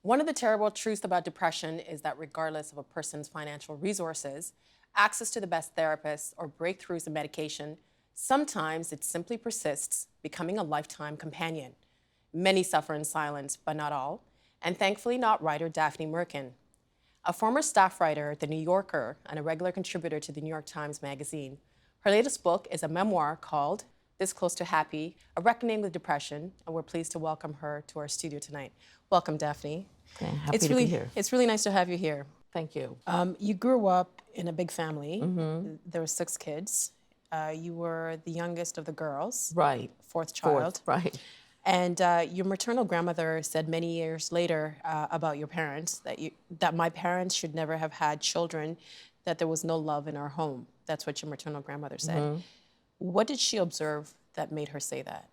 One of the terrible truths about depression is that regardless of a person's financial resources, access to the best therapists, or breakthroughs in medication, sometimes it simply persists, becoming a lifetime companion. Many suffer in silence, but not all, and thankfully not writer Daphne Merkin. A former staff writer at The New Yorker and a regular contributor to the New York Times Magazine, her latest book is a memoir called This Close to Happy, A Reckoning with Depression, and we're pleased to welcome her to our studio tonight. Welcome, Daphne. Okay, happy to be here. It's really nice to have you here. Thank you. You grew up in a big family. There were 6 kids. You were the youngest of the girls. Right. Fourth child. Right. And your maternal grandmother said many years later about your parents that my parents should never have had children, that there was no love in our home. That's what your maternal grandmother said. What did she observe that made her say that?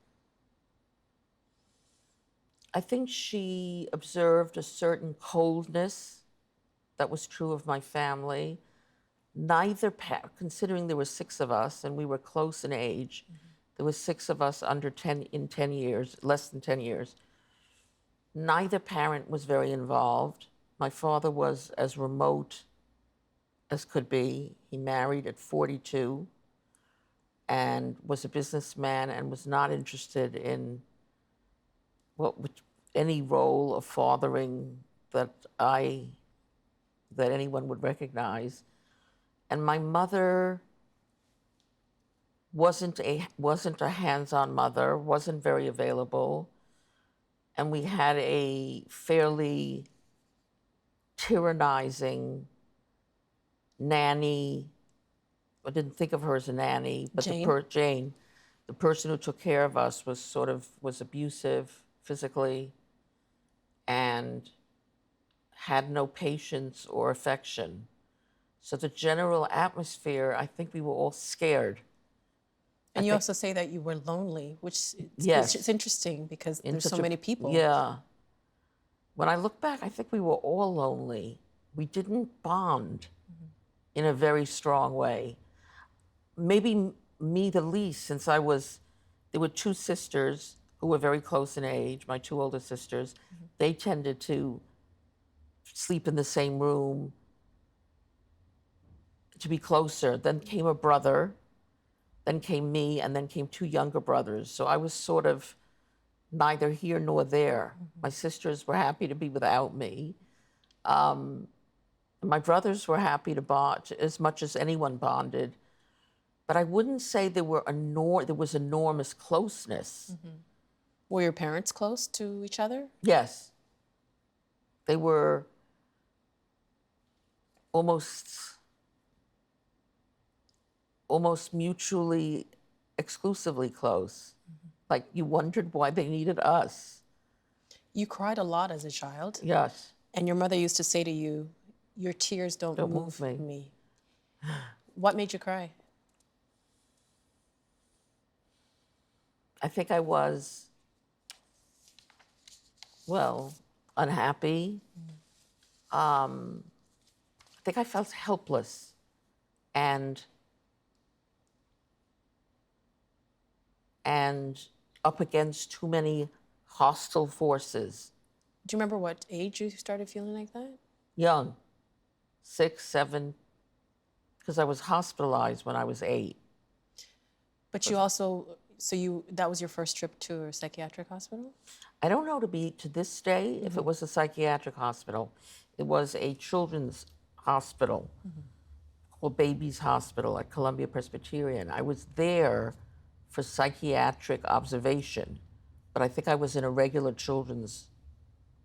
I think she observed a certain coldness that was true of my family. Considering there were 6 of us and we were close in age, there were 6 of us in 10 years, less than 10 years. Neither parent was very involved. My father was as remote as could be. He married at 42 and was a businessman and was not interested in any role of fathering that anyone would recognize. And my mother wasn't a hands-on mother, wasn't very available, and we had a fairly tyrannizing nanny. I didn't think of her as a nanny, but Jane, the person who took care of us was abusive physically and had no patience or affection. So the general atmosphere, I think we were all scared. And you also say that you were lonely, which it's interesting because there's so many people. Yeah. When I look back, I think we were all lonely. We didn't bond in a very strong way. Maybe me the least, since there were 2 sisters who were very close in age, my 2 older sisters. They tended to sleep in the same room, to be closer. Then came a brother, then came me, and then came 2 younger brothers. So I was sort of neither here nor there. My sisters were happy to be without me. My brothers were happy to bond as much as anyone bonded. But I wouldn't say there was enormous closeness. Were your parents close to each other? Yes. They were almost mutually, exclusively close. Like you wondered why they needed us. You cried a lot as a child. Yes. And your mother used to say to you, your tears don't move me. What made you cry? I think I was, unhappy. I think I felt helpless and up against too many hostile forces. Do you remember what age you started feeling like that? Young, 6, 7, because I was hospitalized when I was 8. But you also, that was your first trip to a psychiatric hospital? I don't know to this day if it was a psychiatric hospital. It was a children's hospital called Babies Hospital at Columbia Presbyterian. I was there for psychiatric observation, but I think I was in a regular children's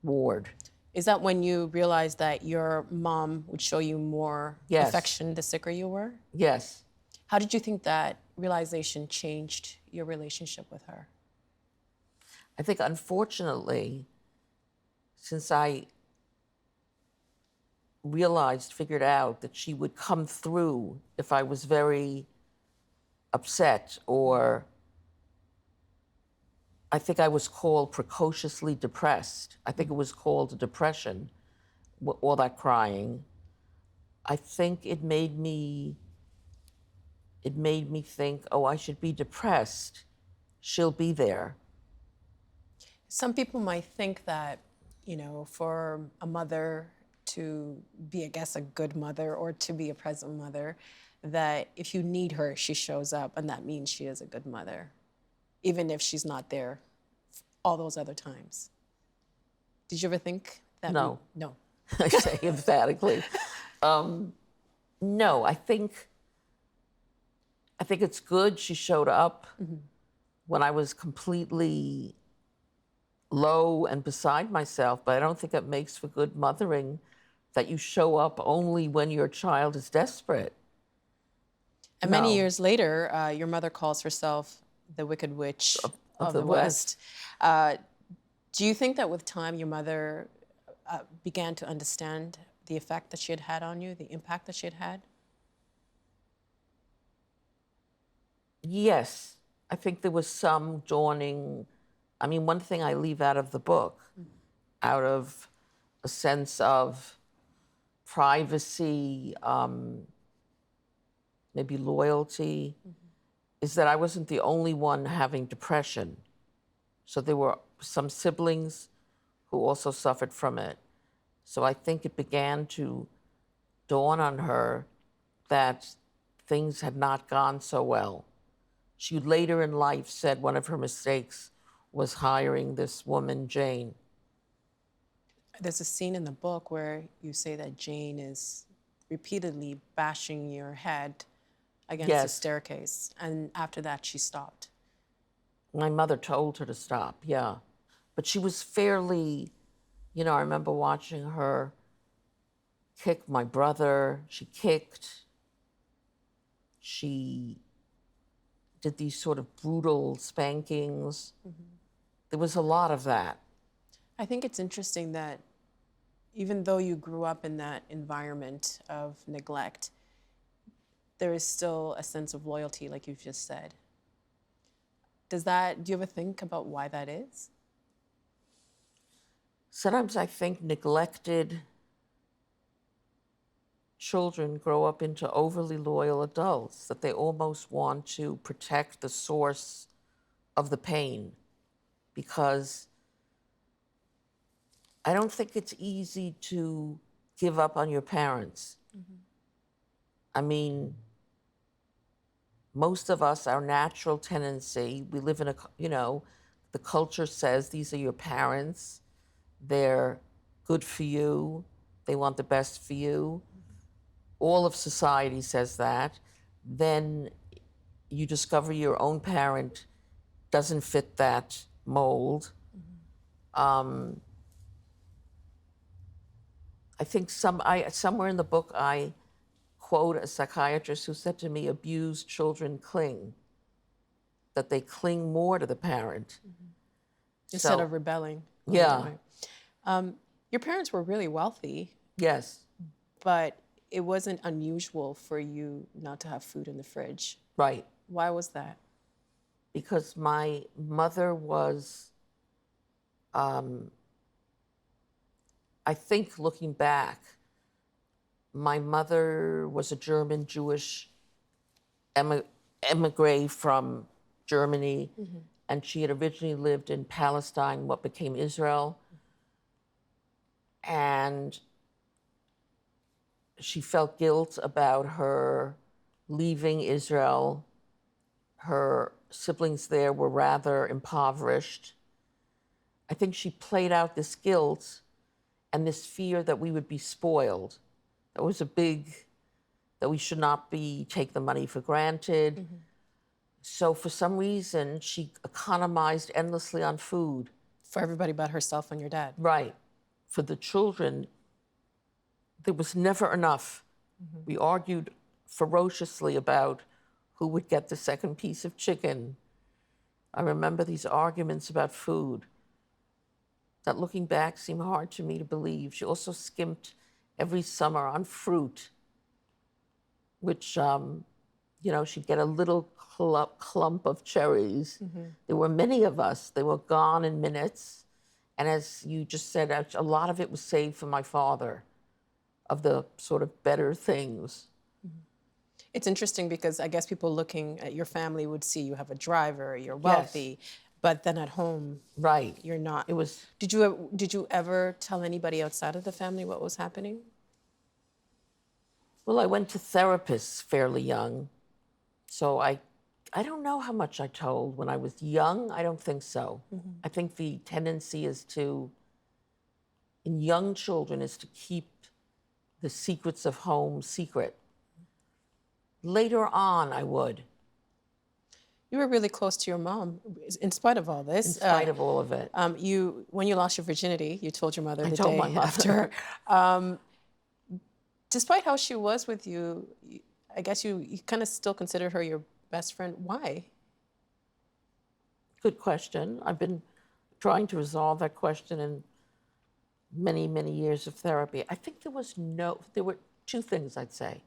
ward. Is that when you realized that your mom would show you more affection the sicker you were? Yes. How did you think that realization changed your relationship with her? I think, unfortunately, since I figured out that she would come through if I was very upset, or I think I was called precociously depressed. I think it was called a depression, all that crying. I think it made me think, oh, I should be depressed. She'll be there. Some people might think that, for a mother to be, I guess, a good mother or to be a present mother, that if you need her, she shows up, and that means she is a good mother, even if she's not there all those other times. Did you ever think that? No. No. I say emphatically. No, I think it's good she showed up when I was completely low and beside myself, but I don't think it makes for good mothering that you show up only when your child is desperate. And many years later, your mother calls herself the Wicked Witch of the West. Do you think that with time your mother began to understand the effect that she had had on you, the impact that she had had? Yes, I think there was some dawning. I mean, one thing I leave out of the book, out of a sense of privacy, maybe loyalty, is that I wasn't the only one having depression. So there were some siblings who also suffered from it. So I think it began to dawn on her that things had not gone so well. She later in life said one of her mistakes was hiring this woman, Jane. There's a scene in the book where you say that Jane is repeatedly bashing your head against the staircase, and after that she stopped. My mother told her to stop, yeah. But she was fairly, I remember watching her kick my brother. She kicked. She did these sort of brutal spankings. There was a lot of that. I think it's interesting that even though you grew up in that environment of neglect, there is still a sense of loyalty, like you've just said. Do you ever think about why that is? Sometimes I think neglected children grow up into overly loyal adults, that they almost want to protect the source of the pain, because I don't think it's easy to give up on your parents. I mean, most of us, our natural tendency, we live in the culture says these are your parents, they're good for you, they want the best for you. All of society says that. Then you discover your own parent doesn't fit that mold. I think somewhere in the book I quote a psychiatrist who said to me, abused children cling, that they cling more to the parent. Instead of rebelling. Yeah. Your parents were really wealthy. Yes. But it wasn't unusual for you not to have food in the fridge. Right. Why was that? Because my mother was, I think looking back, my mother was a German Jewish emigre from Germany, and she had originally lived in Palestine, what became Israel. And she felt guilt about her leaving Israel. Her siblings there were rather impoverished. I think she played out this guilt and this fear that we would be spoiled. That was that we should not take the money for granted. So for some reason, she economized endlessly on food. For everybody but herself and your dad. Right. For the children, there was never enough. We argued ferociously about who would get the second piece of chicken. I remember these arguments about food that, looking back, seem hard to me to believe. She also skimped every summer on fruit, which, she'd get a little clump of cherries. There were many of us. They were gone in minutes. And as you just said, a lot of it was saved for my father, of the sort of better things. It's interesting because I guess people looking at your family would see you have a driver, you're wealthy, But then at home, Right. you're not. It was, Did you ever tell anybody outside of the family what was happening? well, I went to therapists fairly young. So I don't know how much I told when I was young. I don't think so. I think the tendency is to, in young children, is to keep the secrets of home secret. Later on, I would, You were really close to your mom, in spite of all this. in spite of all of it. When you lost your virginity, you told your mother I the told day my mother. after. Despite how she was with you, I guess you kind of still considered her your best friend. Why? Good question. I've been trying to resolve that question in many, many years of therapy. I think there were two things I'd say.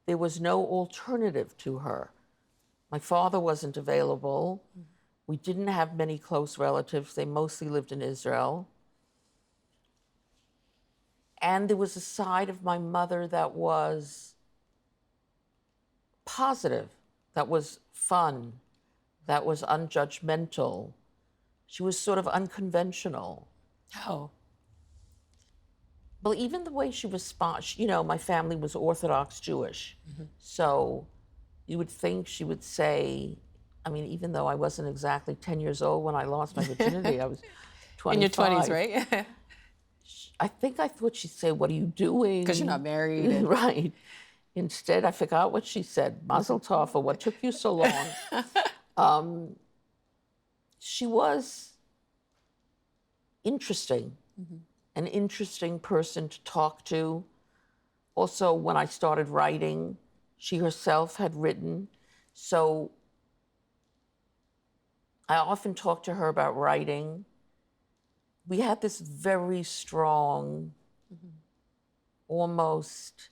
There was no alternative to her. My father wasn't available. We didn't have many close relatives. They mostly lived in Israel. And there was a side of my mother that was positive, that was fun, that was unjudgmental. She was sort of unconventional. Oh, Well, even the way she responds, my family was Orthodox Jewish. So you would think she would say, I mean, even though I wasn't exactly 10 years old when I lost my virginity, I was 25. in your 20s, right? I thought she'd say, "What are you doing?" Because you're not married. And Right. Instead, I forgot what she said. Mazel tov, or what took you so long? She was interesting, an interesting person to talk to. Also, when I started writing, she herself had written. So I often talked to her about writing. We had this very strong, almost,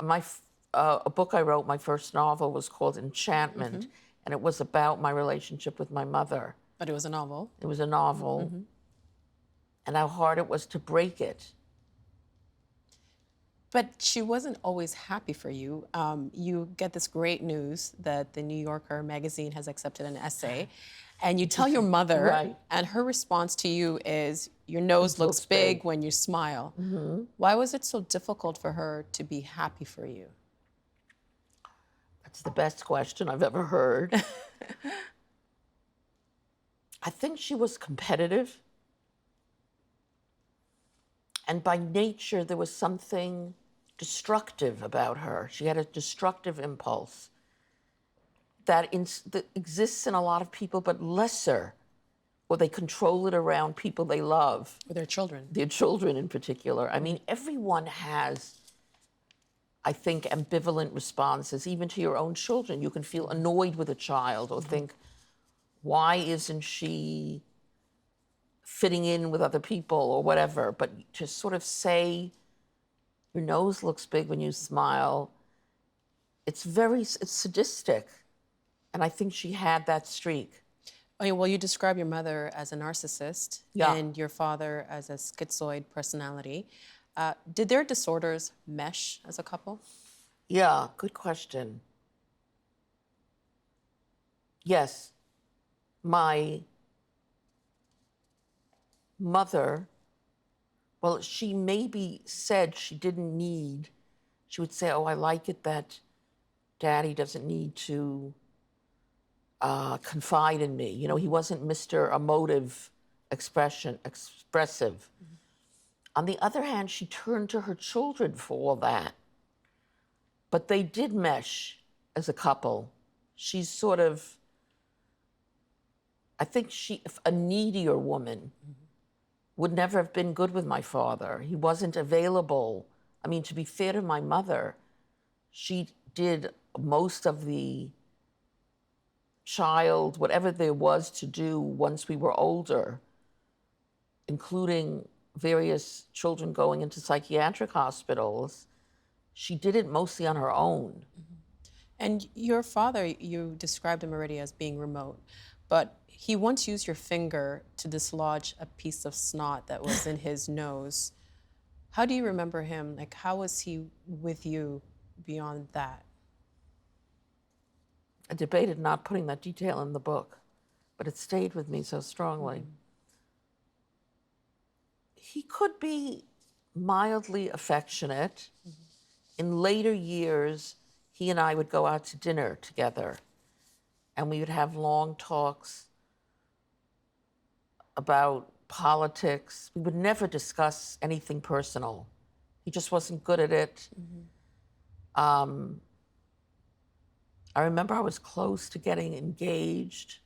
a book I wrote, my first novel, was called Enchantment, and it was about my relationship with my mother. but it was a novel. It was a novel, and how hard it was to break it. But she wasn't always happy for you. You get this great news that the New Yorker magazine has accepted an essay, and you tell your mother, Right. and her response to you is, "Your nose looks big when you smile." Why was it so difficult for her to be happy for you? That's the best question I've ever heard. I think she was competitive. And by nature, there was something destructive about her. She had a destructive impulse that exists in a lot of people, but lesser, or they control it around people they love, With their children. their children in particular. I mean, everyone has, I think, ambivalent responses, even to your own children. You can feel annoyed with a child or think, why isn't she fitting in with other people or whatever? But to sort of say, your nose looks big when you smile, it's sadistic. And I think she had that streak. Oh, yeah, well, you describe your mother as a narcissist and your father as a schizoid personality. Did their disorders mesh as a couple? Yeah, good question. Yes, my mother, well, she maybe said she didn't need, she would say, oh, I like it that Daddy doesn't need to confide in me. He wasn't Mr. Emotive expressive. On the other hand, she turned to her children for all that. But they did mesh as a couple. She's sort of, I think a needier woman would never have been good with my father. He wasn't available. I mean, to be fair to my mother, she did most of the child, whatever there was to do once we were older, including various children going into psychiatric hospitals. She did it mostly on her own. And your father, you described him already as being remote, but he once used your finger to dislodge a piece of snot that was in his nose. How do you remember him? Like, how was he with you beyond that? I debated not putting that detail in the book, but it stayed with me so strongly. He could be mildly affectionate. In later years, he and I would go out to dinner together, and we would have long talks about politics. We would never discuss anything personal. He just wasn't good at it. I remember I was close to getting engaged,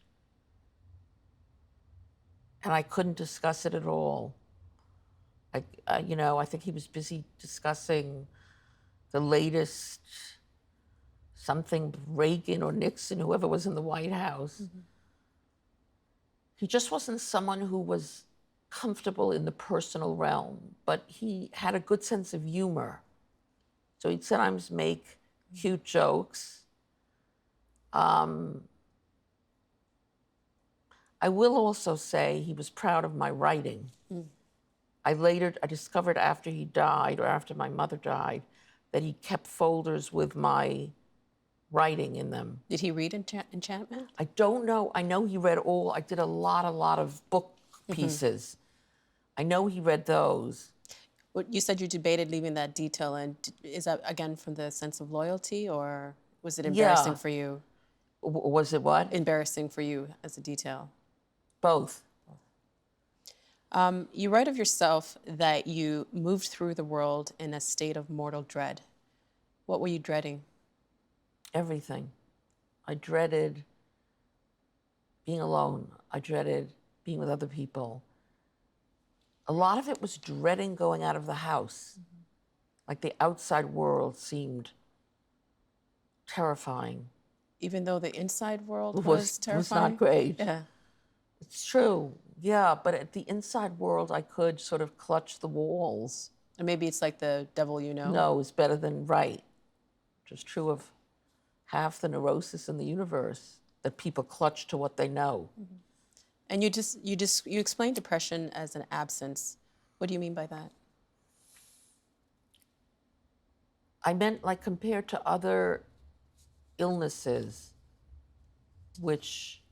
and I couldn't discuss it at all. I think he was busy discussing the latest something Reagan or Nixon, whoever was in the White House. He just wasn't someone who was comfortable in the personal realm, but he had a good sense of humor. So he'd sometimes make cute jokes. I will also say he was proud of my writing. I discovered after he died, or after my mother died, that he kept folders with my writing in them. Did he read Enchantment? I don't know. I know he read all. I did a lot of book pieces. I know he read those. Well, you said you debated leaving that detail in. Is that, again, from the sense of loyalty, or was it embarrassing for you? Was it what? Embarrassing for you as a detail? Both. You write of yourself that you moved through the world in a state of mortal dread. What were you dreading? Everything. I dreaded being alone. I dreaded being with other people. A lot of it was dreading going out of the house. Like the outside world seemed terrifying. Even though the inside world was terrifying? Was not great. Yeah. It's true. Yeah, but at the inside world, I could sort of clutch the walls. And maybe it's like the devil you know? No is better than right. Which is true of half the neurosis in the universe, that people clutch to what they know. And you explain depression as an absence. What do you mean by that? I meant, like, compared to other illnesses, which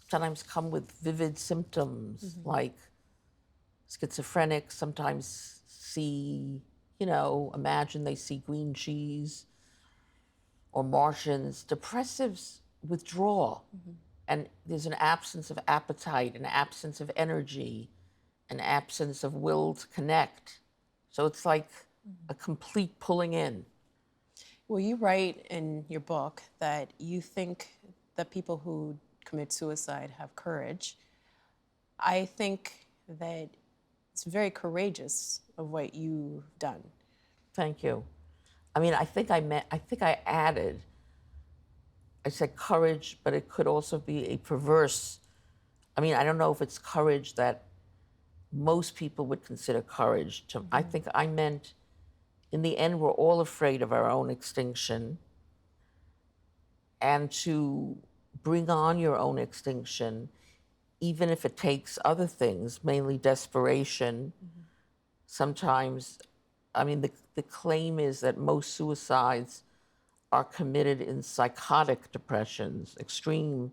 sometimes come with vivid symptoms, like schizophrenics sometimes imagine they see green cheese, or Martians. Depressives withdraw, and there's an absence of appetite, an absence of energy, an absence of will to connect. So it's like a complete pulling in. Well, you write in your book that you think that people who commit suicide have courage. I think that it's very courageous of what you've done. Thank you. I mean, I said courage, but it could also be a perverse. I mean, I don't know if it's courage that most people would consider courage. I think I meant, in the end, we're all afraid of our own extinction. And to bring on your own extinction, even if it takes other things, mainly desperation, sometimes, I mean, the claim is that most suicides are committed in psychotic depressions, extreme.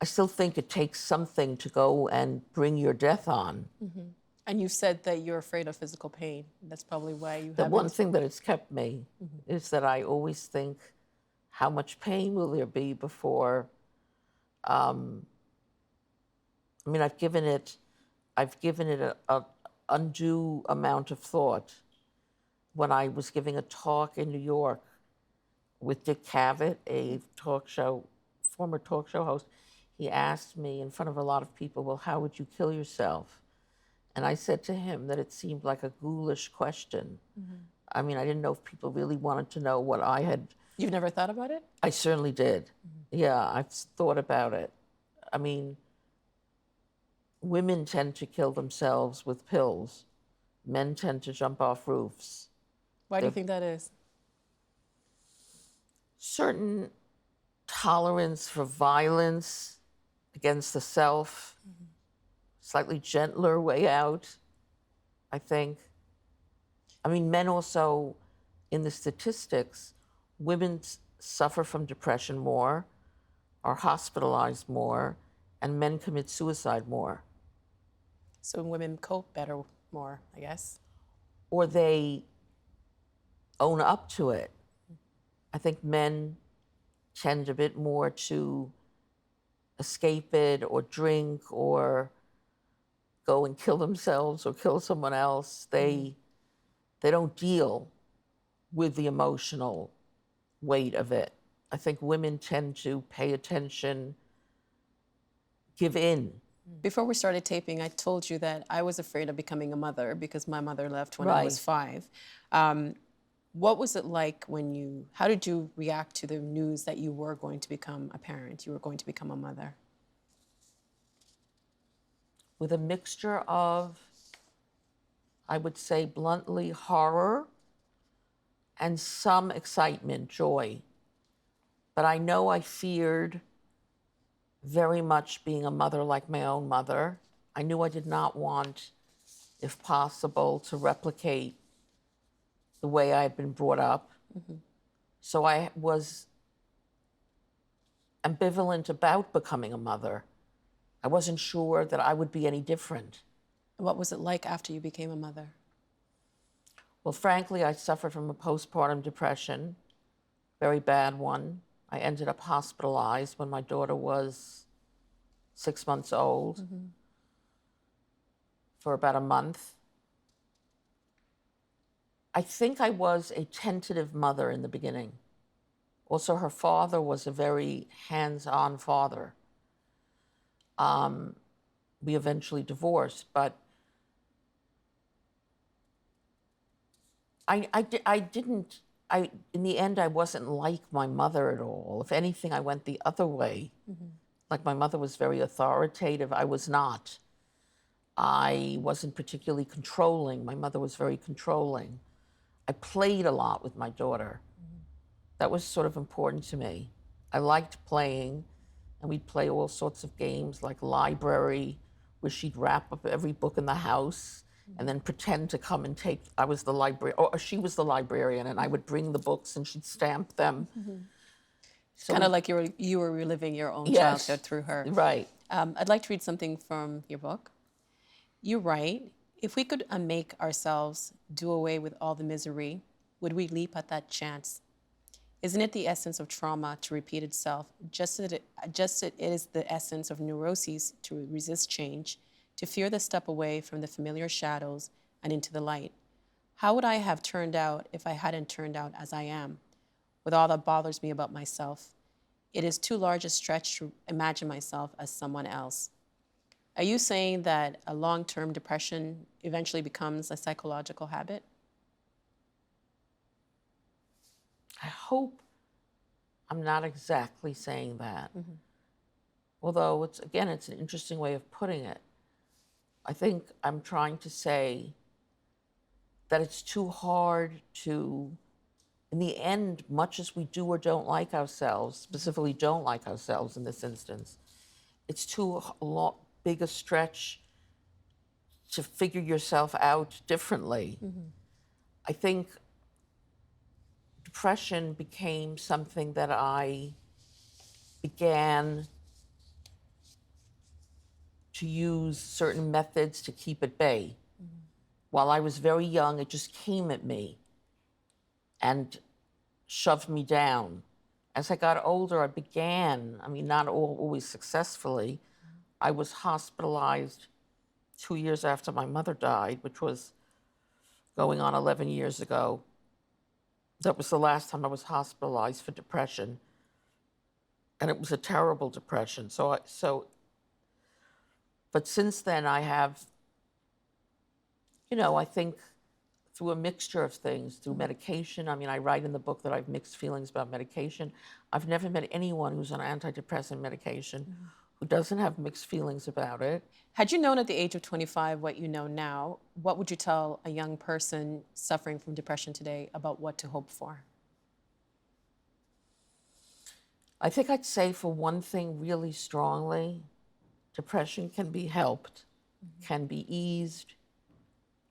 I still think it takes something to go and bring your death on. And you said that you're afraid of physical pain. That's probably why you The haven't. one thing that has kept me is that I always think, how much pain will there be before? I mean, I've given it a undue amount of thought. When I was giving a talk in New York with Dick Cavett, a former talk show host, he asked me in front of a lot of people, well, how would you kill yourself? And I said to him that it seemed like a ghoulish question. I mean, I didn't know if people really wanted to know what I had. You've never thought about it? I certainly did. Yeah, I've thought about it. I mean, women tend to kill themselves with pills. Men tend to jump off roofs. Why do you think that is? Certain tolerance for violence against the self, slightly gentler way out, I think. I mean, men also, in the statistics, women suffer from depression more, are hospitalized more, and men commit suicide more. So women cope better, more, I guess. Or they own up to it. I think men tend a bit more to escape it or drink or go and kill themselves or kill someone else. They don't deal with the emotional weight of it. I think women tend to pay attention, give in. Before we started taping, I told you that I was afraid of becoming a mother because my mother left when I was Right. 5. What was it like how did you react to the news that you were going to become a parent, you were going to become a mother? With a mixture of, I would say bluntly, horror and some excitement, joy. But I know I feared very much being a mother like my own mother. I knew I did not want, if possible, to replicate the way I had been brought up. So I was ambivalent about becoming a mother. I wasn't sure that I would be any different. What was it like after you became a mother? Well, frankly, I suffered from a postpartum depression, very bad one. I ended up hospitalized when my daughter was 6 months old for about a month. I think I was a tentative mother in the beginning. Also, her father was a very hands-on father. We eventually divorced, but in the end, I wasn't like my mother at all. If anything, I went the other way. Like my mother was very authoritative. I was not. I wasn't particularly controlling. My mother was very controlling. I played a lot with my daughter. That was sort of important to me. I liked playing, and we'd play all sorts of games like library, where she'd wrap up every book in the house and then pretend to come and take, I was the librarian, or she was the librarian, and I would bring the books and she'd stamp them. So Kind of like you were reliving your own yes, childhood through her. right. I'd like to read something from your book. You write, if we could unmake ourselves, do away with all the misery, would we leap at that chance? Isn't it the essence of trauma to repeat itself, just as it is the essence of neuroses to resist change, to fear the step away from the familiar shadows and into the light? How would I have turned out if I hadn't turned out as I am, with all that bothers me about myself? It is too large a stretch to imagine myself as someone else. Are you saying that a long-term depression eventually becomes a psychological habit? I hope I'm not exactly saying that. Although it's an interesting way of putting it. I think I'm trying to say that it's too hard to, in the end, much as we do or don't like ourselves, specifically don't like ourselves in this instance, it's too big a stretch to figure yourself out differently. I think depression became something that I began to use certain methods to keep at bay. While I was very young, it just came at me and shoved me down. As I got older, I began, not always successfully, I was hospitalized 2 years after my mother died, which was going on 11 years ago. That was the last time I was hospitalized for depression. And it was a terrible depression. But since then I have, I think through a mixture of things, through medication. I write in the book that I have mixed feelings about medication. I've never met anyone who's on antidepressant medication who doesn't have mixed feelings about it. Had you known at the age of 25 what you know now, what would you tell a young person suffering from depression today about what to hope for? I think I'd say, for one thing, really strongly, depression can be helped, can be eased,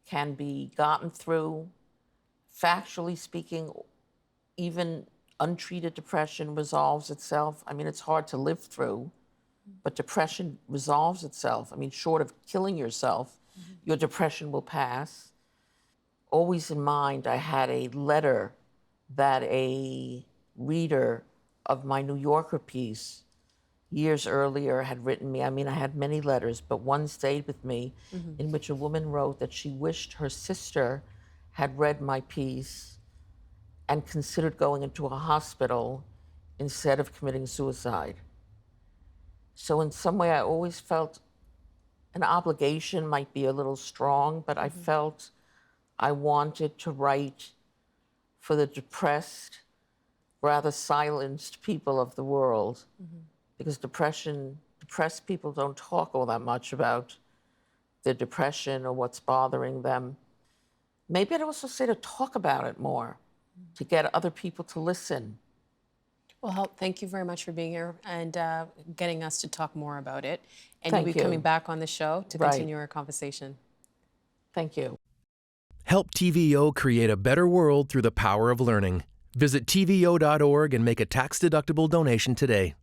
can be gotten through. Factually speaking, even untreated depression resolves itself. It's hard to live through, but depression resolves itself. I mean, short of killing yourself, your depression will pass. Always in mind, I had a letter that a reader of my New Yorker piece years earlier had written me. I mean, I had many letters, but one stayed with me in which a woman wrote that she wished her sister had read my piece and considered going into a hospital instead of committing suicide. So in some way, I always felt an obligation might be a little strong, but I felt I wanted to write for the depressed, rather silenced people of the world, because depressed people don't talk all that much about their depression or what's bothering them. Maybe I'd also say to talk about it more, to get other people to listen. Well, thank you very much for being here and getting us to talk more about it. And Thank you'll be you. coming back on the show to Right. continue our conversation. Thank you. Help TVO create a better world through the power of learning. Visit TVO.org and make a tax-deductible donation today.